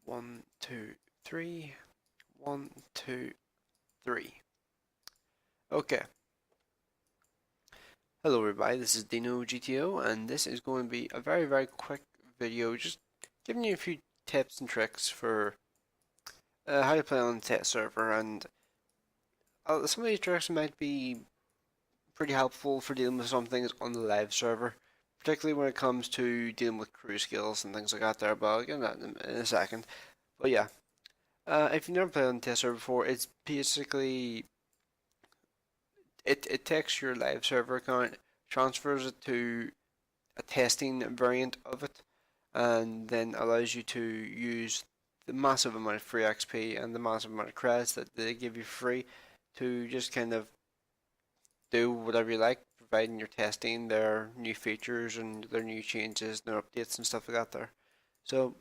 One, two, three. One, two, three. Okay. Hello everybody, this is Dino GTO, and this is going to be a very quick video, just giving you a few tips and tricks for how to play on the test server. And some of these tricks might be pretty helpful for dealing with some things on the live server, particularly when it comes to dealing with crew skills and things like that there, but I'll get that in a second. But yeah, if you've never played on the test server before, it's basically it takes your live server account, transfers it to a testing variant of it, and then allows you to use the massive amount of free XP and the massive amount of credits that they give you free to just kind of do whatever you like, providing you're testing their new features and their new changes, their updates and stuff like that there. So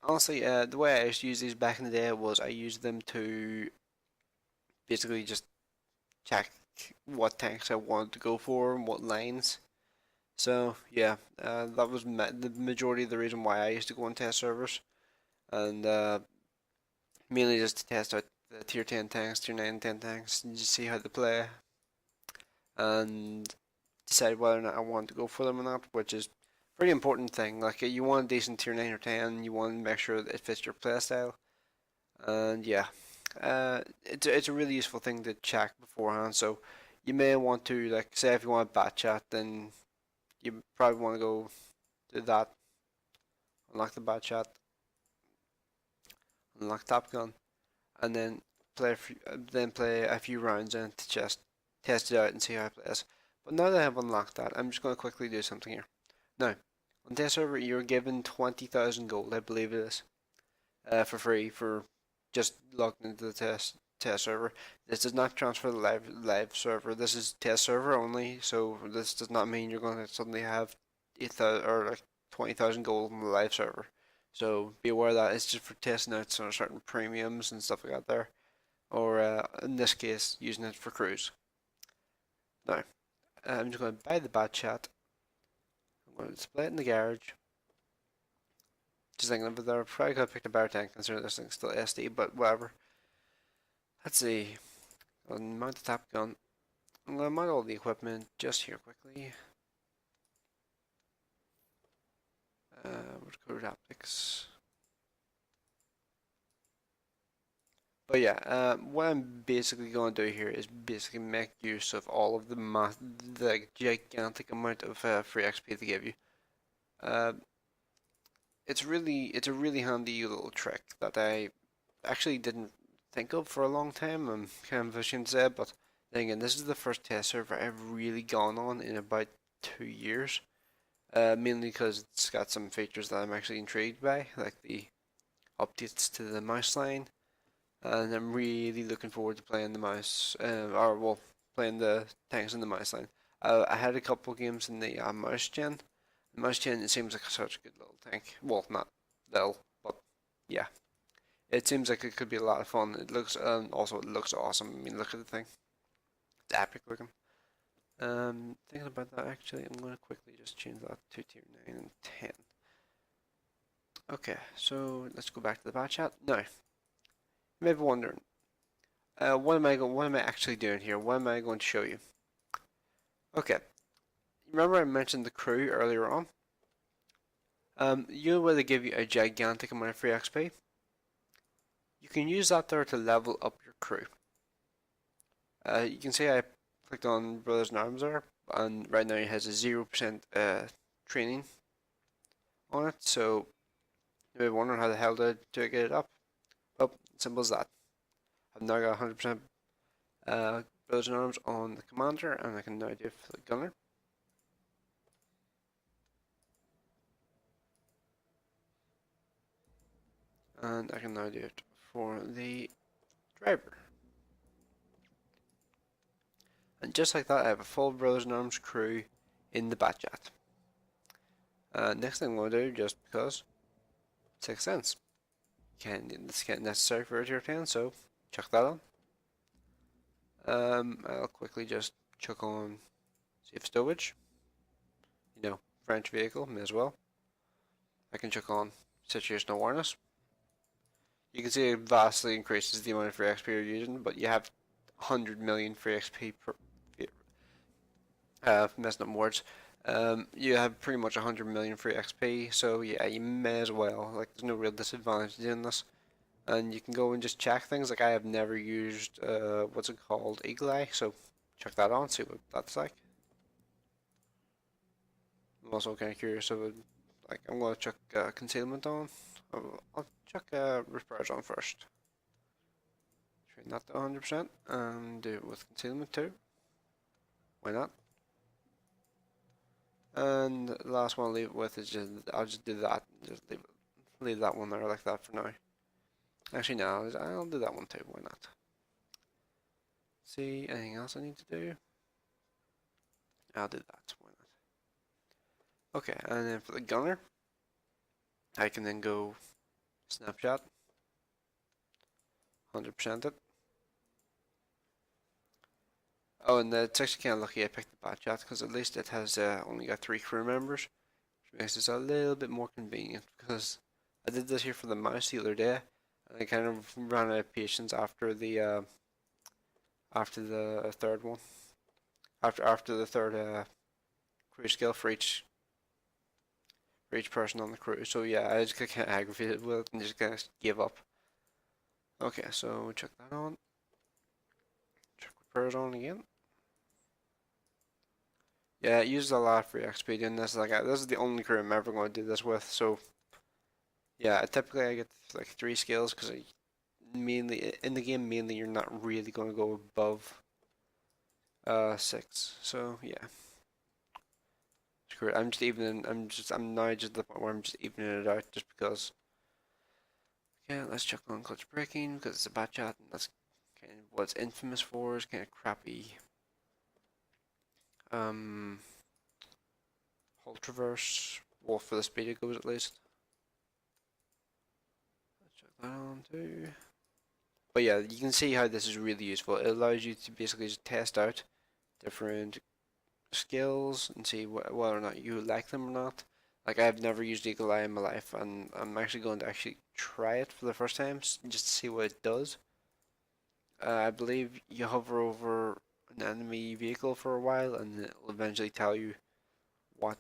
honestly, the way I used to use these back in the day was I used them to basically just check what tanks I wanted to go for and what lines. So yeah, that was the majority of the reason why I used to go on test servers, and mainly just to test out the tier 10 tanks, tier 9 and 10 tanks, and just see how they play, and decide whether or not I want to go for them or not, which is a pretty important thing. Like you want a decent tier 9 or 10, you want to make sure that it fits your playstyle, and yeah, it's a really useful thing to check beforehand. So you may want to, like, say if you want a bat chat, then you probably want to go do that, unlock the bat chat, unlock Top Gun, and then play a few rounds in it to just test it out and see how it plays. But now that I have unlocked that, I'm just going to quickly do something here. Now, on this server, you're given 20,000 gold, I believe it is, for free for just logging into the test server. This does not transfer the live server. This is test server only, so this does not mean you're going to suddenly have 8,000 or like 20,000 gold on the live server. So be aware that it's just for testing out certain premiums and stuff like that there, or in this case, using it for crews. Now, I'm just going to buy the bat chat. I'm going to display it in the garage. Just thinking of it there, probably could have picked a better tank considering this thing's still SD, but whatever. Let's see. I'll mount the Top Gun. I'm going to mount all the equipment just here quickly. Code optics. But yeah, what I'm basically going to do here is basically make use of all of the gigantic amount of free XP they give you. Uh, it's a really handy little trick that I actually didn't think of for a long time. I'm kind of ashamed to say, but then again, this is the first test server I've really gone on in about 2 years. Mainly because it's got some features that I'm actually intrigued by, like the updates to the mouse line, and I'm really looking forward to playing the mouse, or well, playing the tanks in the mouse line. I had a couple games in the mouse gen. The mouse gen, it seems like such a good little tank. Well, not little, but yeah, it seems like it could be a lot of fun. It looks, also it looks awesome. I mean, look at the thing; it's epic looking. Thinking about that actually, I'm going to quickly just change that to tier 9 and 10. Okay, so let's go back to the bat chat. Now, you may be wondering, what am I actually doing here? What am I going to show you? Okay, remember I mentioned the crew earlier on? You know where they give you a gigantic amount of free XP? You can use that there to level up your crew. You can see I clicked on Brothers in Arms there, and right now it has a 0% training on it, so you may be wondering how the hell to get it up. Well, simple as that. I've now got 100% Brothers in Arms on the Commander, and I can now do it for the Gunner. And I can now do it for the Driver. And just like that, I have a full Brothers in Arms crew in the Batchat. Next thing I'm going to do, just because, 6 cents. This can't necessary for a tier 10, so chuck that on. I'll quickly just chuck on safe stowage. You know, French vehicle, may as well. I can chuck on situational awareness. You can see it vastly increases the amount of free XP you're using, but you have 100 million free XP per. Messing up words. You have pretty much 100 million free XP, so yeah, you may as well. Like, there's no real disadvantage in this. And you can go and just check things. Like, I have never used, what's it called? Eagle Eye, so check that on, see what that's like. I'm also kind of curious about, like, I'm going to check concealment on. I'll check repairs on first. Train that to 100% and do it with concealment too. Why not? And the last one I'll leave it with is just, I'll just do that. Just leave that one there like that for now. Actually, no, I'll do that one too. Why not? See, anything else I need to do? I'll do that. Why not? Okay, and then for the gunner, I can then go snapshot, 100% it. Oh, and it's actually kind of lucky I picked the bat shot because at least it has only got 3 crew members, which makes it a little bit more convenient. Because I did this here for the mouse the other day, and I kind of ran out of patience after the third one, after the third crew skill for each person on the crew. So yeah, I just got kind of aggravated with it and just kind of gave up. Okay, so check that on. Check repairs on again. Yeah, it uses a lot for XP doing this. Like, this is the only crew I'm ever going to do this with. So, yeah, typically I get like 3 skills because mainly in the game, mainly you're not really going to go above 6. So yeah, screw it. I'm just evening. I'm now just at the point where I'm just evening it out just because. Okay, let's check on clutch braking because it's a bad shot and that's kind of what it's infamous for. Is kind of crappy. Hold traverse. Well, for the speed it goes at least. Let's check that on too. But yeah, you can see how this is really useful. It allows you to basically just test out different skills and see whether or not you like them or not. Like, I've never used Eagle Eye in my life, and I'm actually going to actually try it for the first time just to see what it does. I believe you hover over an enemy vehicle for a while, and it will eventually tell you what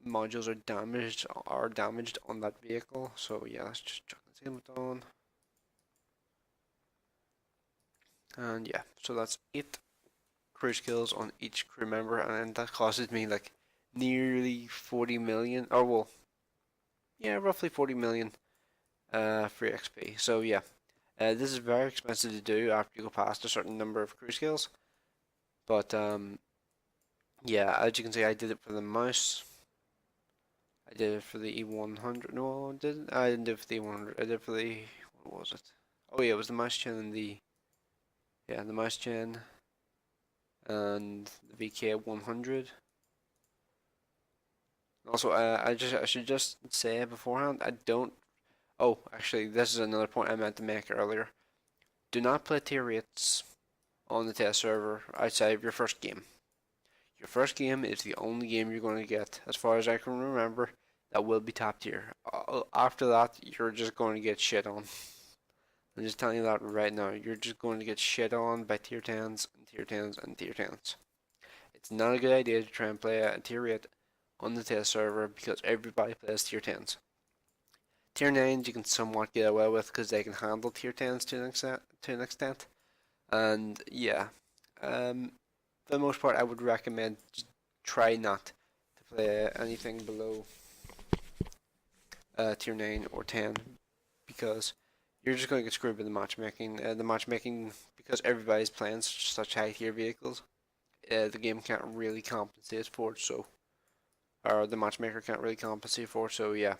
modules are damaged on that vehicle. So yeah, let's just chuck the same on. And yeah, so that's 8 crew skills on each crew member, and that costed me like nearly 40 million, or well, yeah, roughly 40 million free XP. So yeah, this is very expensive to do after you go past a certain number of crew skills. But yeah, as you can see, I did it for the mouse. I did it for the E100. No, I didn't do it for the E100. I did it for the, what was it? Oh yeah, it was the mouse chain and the mouse chain and the VK100. Also, I should just say beforehand, I don't. Oh, actually, this is another point I meant to make earlier. Do not play tier rates on the test server outside of your first game. Your first game is the only game you're going to get, as far as I can remember, that will be top tier. After that, you're just going to get shit on. I'm just telling you that right now. You're just going to get shit on by tier 10s and tier 10s and tier 10s. It's not a good idea to try and play a tier 8 on the test server because everybody plays tier 10s. Tier 9s you can somewhat get away with because they can handle tier 10s to an extent. And yeah, for the most part, I would recommend try not to play anything below tier 9 or 10 because you're just going to get screwed with the matchmaking. Because everybody's playing such high tier vehicles, the game can't really compensate for it. So, or the matchmaker can't really compensate for it. So yeah.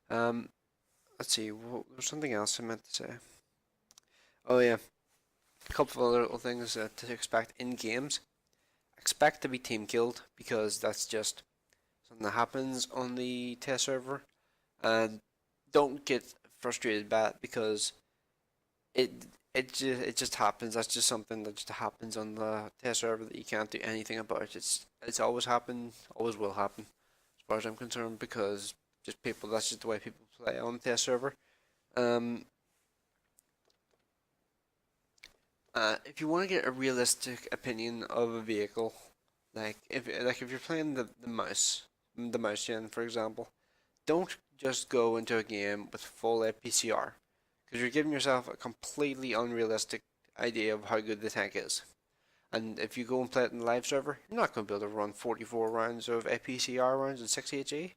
Let's see. There's something else I meant to say. Oh yeah, a couple of other little things to expect in games. Expect to be team killed because that's just something that happens on the test server, and don't get frustrated by it because it it just happens. That's just something that just happens on the test server that you can't do anything about. It's always happened, always will happen, as far as I'm concerned, because just people. That's just the way people play on the test server, Um, if you want to get a realistic opinion of a vehicle, like if you're playing the mouse gen, for example, don't just go into a game with full APCR, because you're giving yourself a completely unrealistic idea of how good the tank is. And if you go and play it in the live server, you're not going to be able to run 44 rounds of APCR rounds in 6 HE.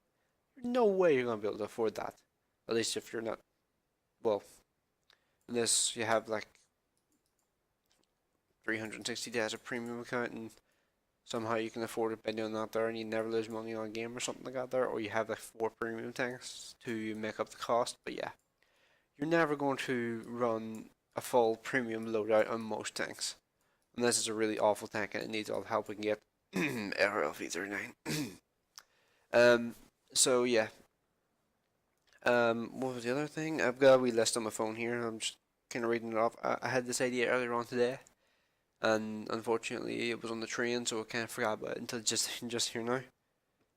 No way you're going to be able to afford that. At least if you're not, well, unless you have like 360 days of premium account and somehow you can afford it by doing that there and you never lose money on a game or something like that there, or you have like 4 premium tanks to make up the cost. But yeah, you're never going to run a full premium loadout on most tanks. Unless it's a really awful tank and it needs all the help we can get. RLV39. um, so yeah. What was the other thing? I've got a wee list on my phone here. I'm just kind of reading it off. I had this idea earlier on today, and unfortunately it was on the train, so I kind of forgot about it until just here now.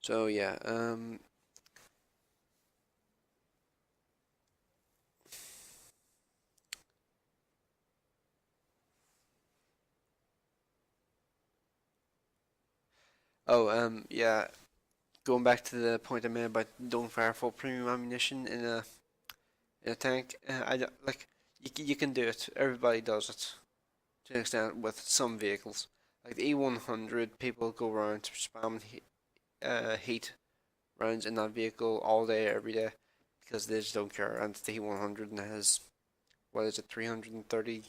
So yeah. Yeah. Going back to the point I made about don't fire full premium ammunition in a tank. I don't, like you can do it. Everybody does it to an extent with some vehicles. Like the E100, people go around spam heat rounds in that vehicle all day, every day, because they just don't care. And the E100 and it has, what is it, 330,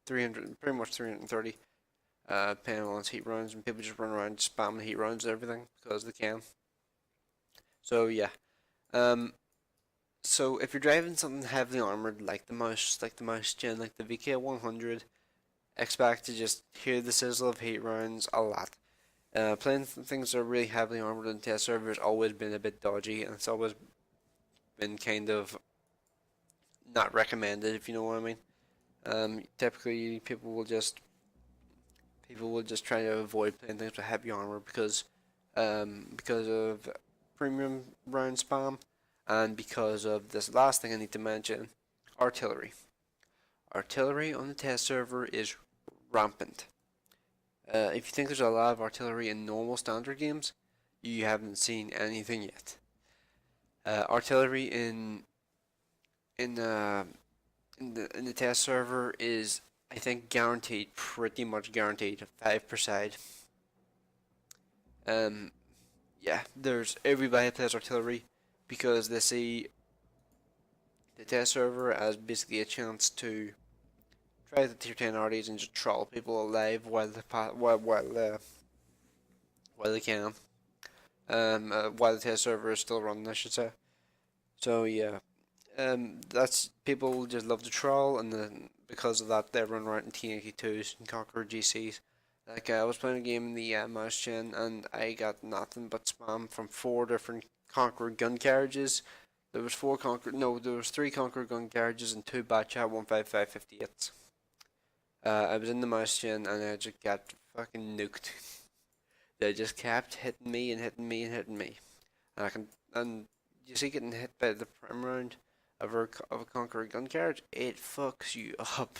300, pretty much 330 depending on its heat rounds, and people just run around spamming heat rounds and everything because they can. So yeah. Um, so if you're driving something heavily armored like the mouse gen, like the VK100, expect to just hear the sizzle of heat rounds a lot. Playing things that are really heavily armored in test server has always been a bit dodgy, and it's always been kind of not recommended, if you know what I mean. Typically, people will just try to avoid playing things with heavy armor because of premium round spam, and because of this last thing I need to mention, artillery. Artillery on the test server is rampant. If you think there's a lot of artillery in normal standard games, you haven't seen anything yet. Artillery in uh, in the test server is, I think, guaranteed, pretty much guaranteed, 5%. Um, yeah, there's everybody plays artillery because they see the test server as basically a chance to try the tier 10 arties and just troll people alive while they can. While the test server is still running, I should say. So yeah, that's people just love to troll, and then because of that, they run around in T82s and Conqueror GCs. Like I was playing a game in the mouse gen, and I got nothing but spam from 4 different Conqueror gun carriages. There was 3 Conqueror gun carriages and 2 Batchat 15558s. I was in the mouse gen, and I just got fucking nuked. They just kept hitting me and hitting me and hitting me. And you see, getting hit by the prime round of a Conqueror gun carriage, it fucks you up.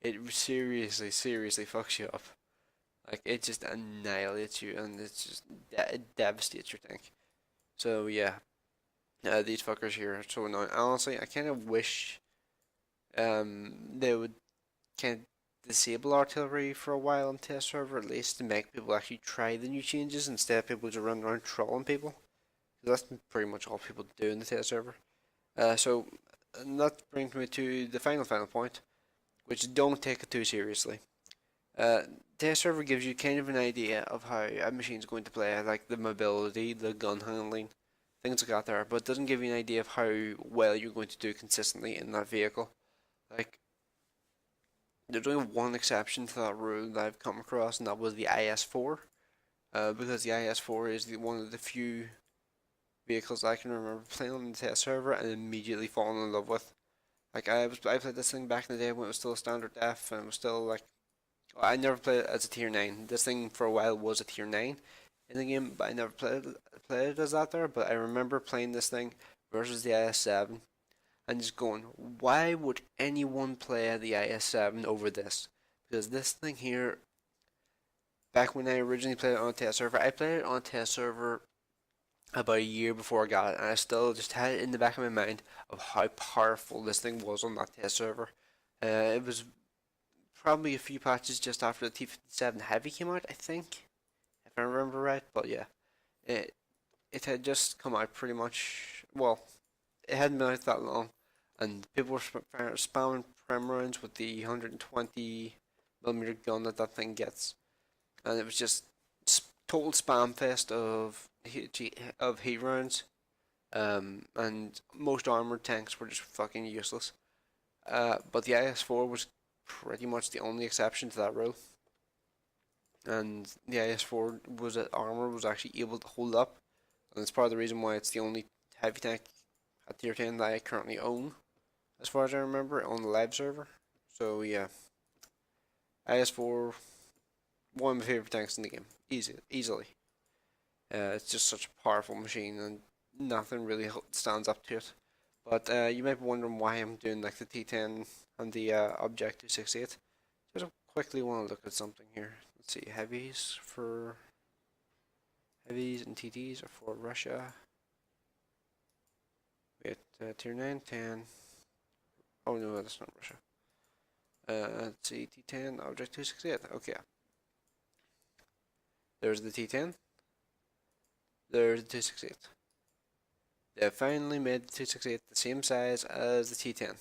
It seriously, seriously fucks you up. Like it just annihilates you, and it devastates your tank. So yeah, these fuckers here are so annoying. Honestly, I kind of wish they would kind of disable artillery for a while on test server, at least to make people actually try the new changes instead of people just running around trolling people. That's pretty much all people do in the test server. And that brings me to the final point, which don't take it too seriously. Test server gives you kind of an idea of how a machine's going to play, like the mobility, the gun handling, things like that there, but it doesn't give you an idea of how well you're going to do consistently in that vehicle. Like, there's only one exception to that rule that I've come across, and that was the IS-4. Because the IS-4 is one of the few vehicles I can remember playing on the test server and immediately falling in love with. Like I played this thing back in the day when it was still standard def and it was still like, I never played it as a tier 9. This thing for a while was a tier 9 in the game, but I never played it as that there. But I remember playing this thing versus the IS-7, and just going, why would anyone play the IS-7 over this? Because this thing here, back when I originally played it on a test server, I played it on a test server about a year before I got it, and I still just had it in the back of my mind of how powerful this thing was on that test server. It was probably a few patches just after the T57 Heavy came out, I think, if I remember right. But yeah, it it had just come out pretty much. Well, it hadn't been out that long, and people were spamming prem rounds with the 120 millimeter gun that that thing gets, and it was just total spam fest of heat rounds. And most armored tanks were just fucking useless. But the IS-4 was pretty much the only exception to that rule, and the IS-4 was armor was actually able to hold up, and that's part of the reason why it's the only heavy tank at tier 10 that I currently own, as far as I remember, on the live server. So yeah, IS-4, one of my favorite tanks in the game, easily. It's just such a powerful machine, and nothing really stands up to it. But you might be wondering why I'm doing like the T10 and the Object 268. Just quickly want to look at something here. Let's see, heavies and TTs are for Russia. Wait, tier 9, 10. Oh no, that's not Russia. Let's see, T10, Object 268. Okay, there's the T10. There's the 268. They finally made the 268 the same size as the T10.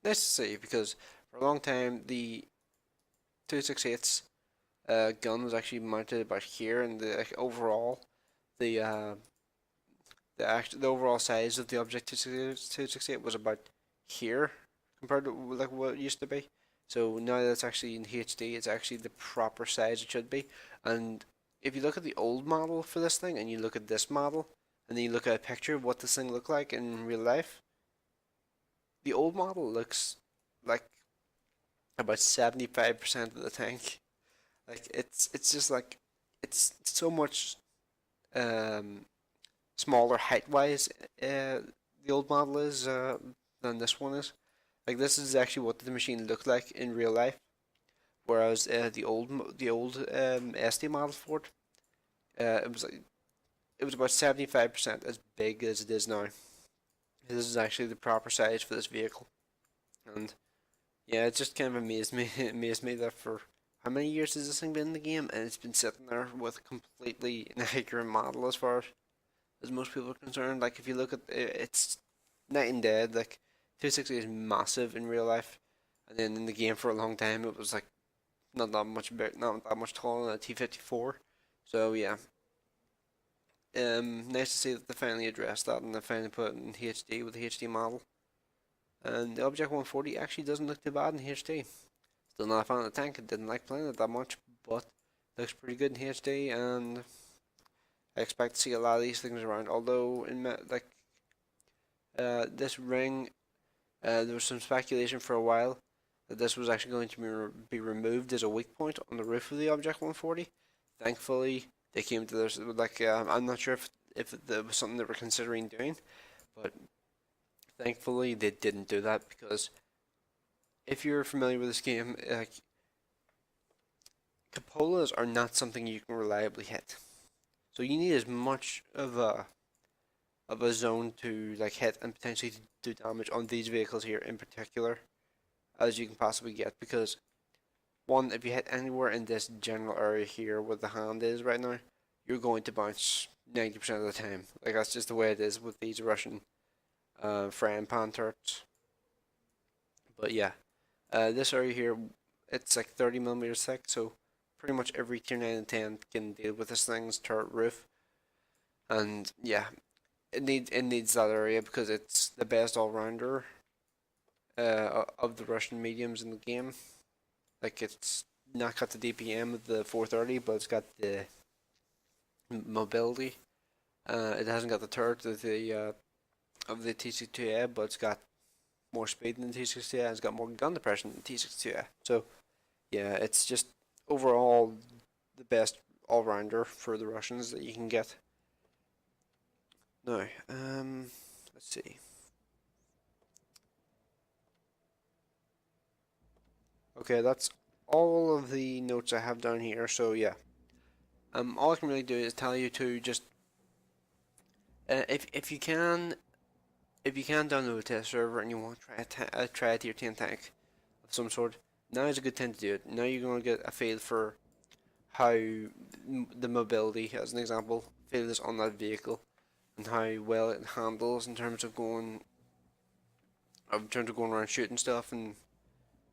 Nice to see, because for a long time the 268's gun was actually mounted about here, and the overall the the overall size of the Object 268 was about here compared to like what it used to be. So now that it's actually in HD, it's actually the proper size it should be. And if you look at the old model for this thing and you look at this model, and then you look at a picture of what this thing looked like in real life, the old model looks like about 75% of the tank. Like it's just like it's so much um smaller height wise. The old model is than this one is. Like this is actually what the machine looked like in real life, whereas the old SD model for it, it was about 75% as big as it is now. This is actually the proper size for this vehicle, and yeah, it just kind of amazed me that for how many years has this thing been in the game, and it's been sitting there with a completely inaccurate model as far as most people are concerned. Like if you look at it, it's night and day. Like 260 is massive in real life, and then in the game for a long time it was like not that much taller than a T54. So yeah, nice to see that they finally addressed that and they finally put it in HD with the HD model. And the Object 140 actually doesn't look too bad in HD. Still not a fan of the tank. I didn't like playing it that much, but looks pretty good in HD, and I expect to see a lot of these things around. Although in this ring, there was some speculation for a while that this was actually going to be removed as a weak point on the roof of the Object 140. Thankfully, they came to this. Like I'm not sure if it was something they were considering doing, but thankfully they didn't do that, because if you're familiar with this game, like cupolas are not something you can reliably hit. So you need as much of a zone to like hit and potentially do damage on these vehicles here in particular as you can possibly get, because one, if you hit anywhere in this general area here where the hand is right now, you're going to bounce 90% of the time. Like that's just the way it is with these Russian frying pan turrets. But yeah, this area here, it's like 30 millimeters thick, so pretty much every tier 9 and 10 can deal with this thing's turret roof. And yeah, it needs that area because it's the best all rounder of the Russian mediums in the game. Like it's not got the DPM of the 430, but it's got the mobility. It hasn't got the turret of the T62A, but it's got more speed than the T62A, and it's got more gun depression than the T62A. So yeah, it's just overall the best all rounder for the Russians that you can get. Now, let's see. Okay, that's all of the notes I have down here. So yeah, all I can really do is tell you to just if you can download a test server and you want to try a tier 10 tank of some sort, now is a good time to do it. Now you're going to get a feel for how the mobility, as an example, feels on that vehicle and how well it handles in terms of going around shooting stuff and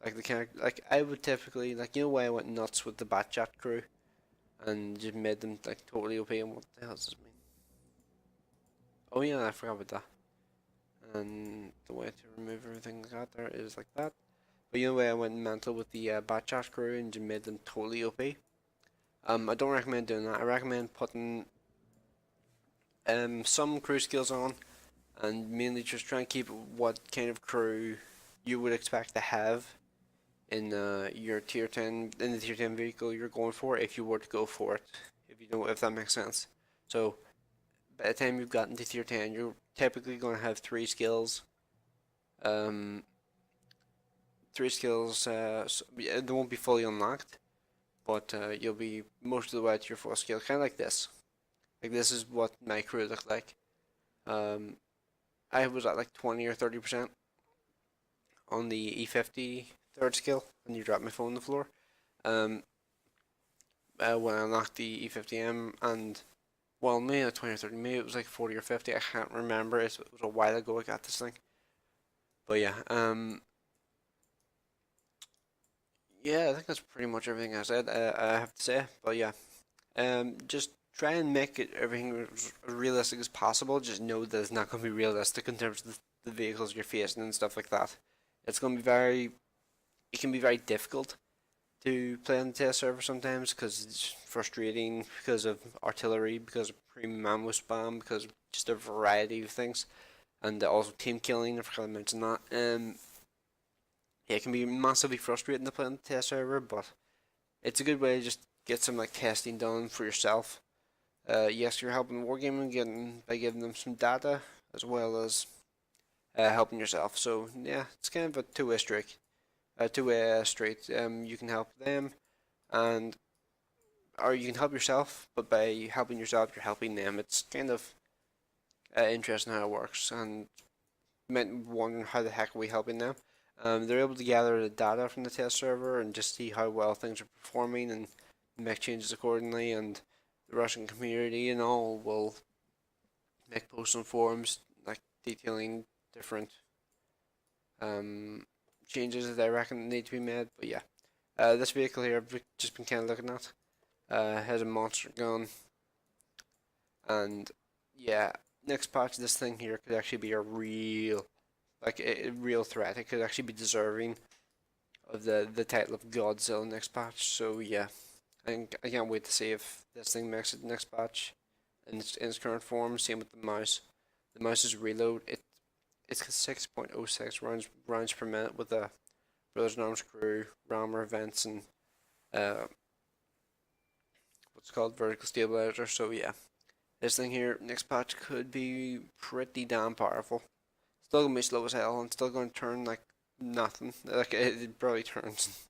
like the character. Like I would typically like why I went nuts with the Batchat crew and just made them like totally OP. And what the hell does this mean? Oh yeah, I forgot about that. And the way to remove everything like that there is like that. But why I went mental with the Batchat crew and just made them totally OP. I don't recommend doing that. I recommend putting some crew skills on and mainly just try and keep what kind of crew you would expect to have in your tier 10 in the tier 10 vehicle you're going for if you were to go for it, if that makes sense. So by the time you've gotten to tier 10, you're typically going to have um three skills. So they won't be fully unlocked, but you'll be most of the way to your full skill, kind of like this. Like this is what my crew looked like. um I was at like 20 or 30% on the E50 third skill when you drop my phone on the floor. Um, when I unlocked the E50M, and well, maybe at 20 or 30, maybe it was like 40 or 50. I can't remember. It was a while ago I got this thing. But yeah, yeah, I think that's pretty much everything I said. I have to say. But yeah, just try and make it everything as realistic as possible. Just know that it's not going to be realistic in terms of the vehicles you're facing and stuff like that. It's going to be it can be very difficult to play on the test server sometimes because it's frustrating because of artillery, because of premium ammo spam, because of just a variety of things, and also team killing. I forgot to mention that. Yeah, it can be massively frustrating to play on the test server, but it's a good way to just get some like testing done for yourself. Yes, you're helping Wargaming by giving them some data as well as helping yourself. So yeah, it's kind of a two-way street. Two-way street. You can help them, and or you can help yourself, but by helping yourself, you're helping them. It's kind of interesting how it works, and meant wondering how the heck are we helping them. They're able to gather the data from the test server and just see how well things are performing and make changes accordingly. And the Russian community and all will make posts on forums like detailing different um, changes that they reckon need to be made. But yeah, this vehicle here I've just been kind of looking at. Has a monster gun, and yeah, next patch this thing here could actually be a real threat. It could actually be deserving of the title of Godzilla next patch. So yeah, I can't wait to see if this thing makes it next patch in its current form. Same with the mouse. The mouse's reload it's 6.06 rounds per minute with a Brothers in Arms crew, rammer events, and uh, what's called vertical stabilizer. So yeah, this thing here next patch could be pretty damn powerful. Still gonna be slow as hell and still gonna turn like nothing. Like it barely turns.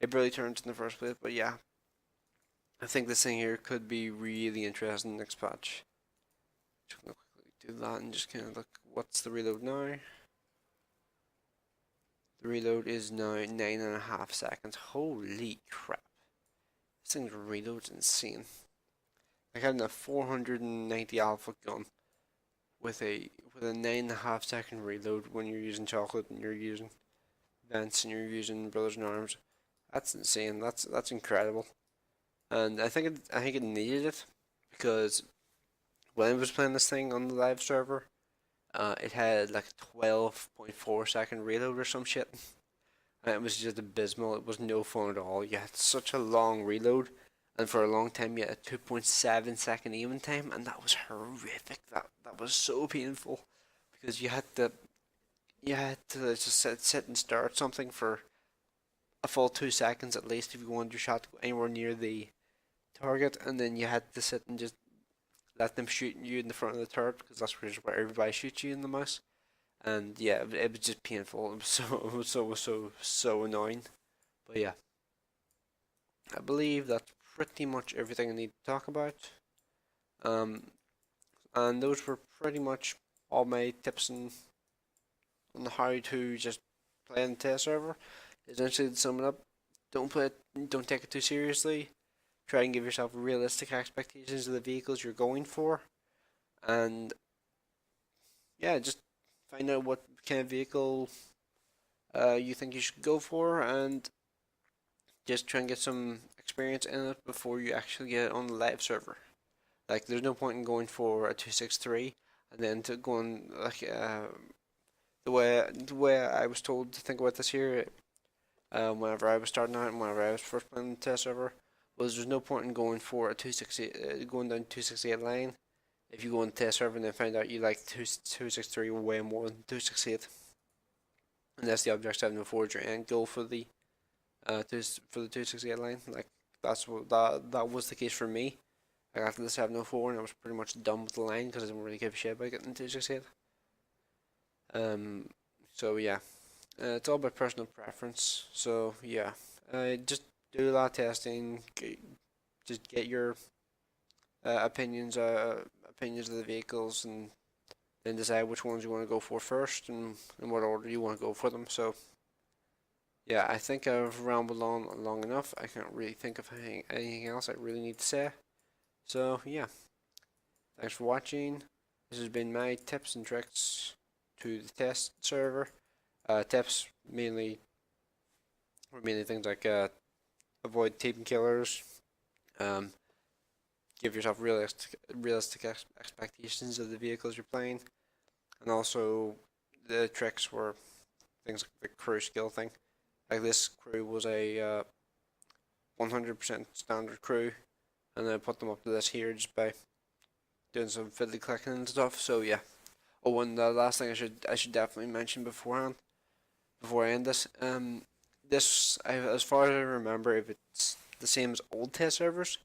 It barely turns in the first place. But yeah, I think this thing here could be really interesting next patch. Just gonna quickly do that and just kind of look. What's the reload now? The reload is now 9.5 seconds. Holy crap! This thing's reload's insane. Like having a 490 alpha gun with a 9.5 second reload when you're using chocolate and you're using vents and you're using Brothers in Arms. That's insane. That's incredible. And I think it needed it because when I was playing this thing on the live server, it had like a 12.4 second reload or some shit. And it was just abysmal. It was no fun at all. You had such a long reload, and for a long time you had a 2.7 second aim time, and that was horrific. That was so painful because you had to just sit and stare at something for a full 2 seconds at least if you wanted your shot to go anywhere near the target, and then you had to sit and just let them shoot you in the front of the turret because that's where everybody shoots you in the mouse. And yeah, it was just painful. It was so annoying. But yeah, I believe that's pretty much everything I need to talk about. Um, and those were pretty much all my tips on how to just play in the test server. Essentially, to sum it up, don't take it too seriously. Try and give yourself realistic expectations of the vehicles you're going for, and yeah, just find out what kind of vehicle you think you should go for, and just try and get some experience in it before you actually get it on the live server. Like, there's no point in going for a 263 and then to going like the way I was told to think about this here. Whenever I was starting out and whenever I was first playing the test server, was there's no point in going for a 268, going down 268 line if you go on the test server and then find out you like 263 way more than 268. Unless the object 704 is your end goal for the for the 268 line. Like, that was the case for me. Like, after the 704, and I was pretty much done with the line because I didn't really give a shit about getting 268. Um, so yeah, it's all about personal preference. So yeah, just do a lot of testing. Just get your opinions of the vehicles, and then decide which ones you want to go for first, and in what order you want to go for them. So yeah, I think I've rambled on long enough. I can't really think of anything else I really need to say. So yeah, thanks for watching. This has been my tips and tricks to the test server. Tips mainly things like avoid team killers, um, give yourself realistic expectations of the vehicles you're playing, and also the tricks were things like the crew skill thing. Like, this crew was a 100% standard crew, and I put them up to this here just by doing some fiddly clicking and stuff. So yeah. Oh, and the last thing I should definitely mention beforehand before I end this. As far as I remember, if it's the same as old test servers,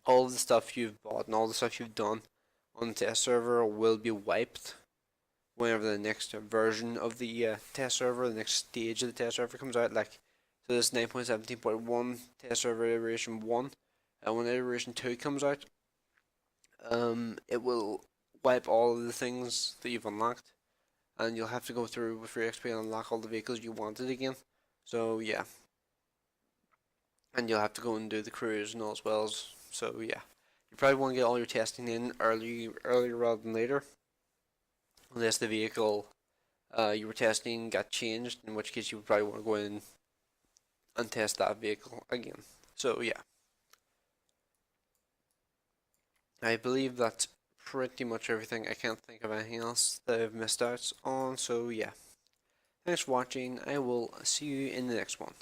all the stuff you've bought and all the stuff you've done on the test server will be wiped whenever the next version of the test server, the next stage of the test server comes out. Like, so this 9.17.1 test server iteration 1, and when iteration 2 comes out, it will wipe all of the things that you've unlocked, and you'll have to go through with free XP and unlock all the vehicles you wanted again. So yeah, and you'll have to go and do the cruise and all as well. So yeah, you probably want to get all your testing in earlier rather than later, unless the vehicle you were testing got changed, in which case you would probably want to go in and test that vehicle again. So yeah, I believe that's pretty much everything. I can't think of anything else that I've missed out on. So yeah, thanks for watching. I will see you in the next one.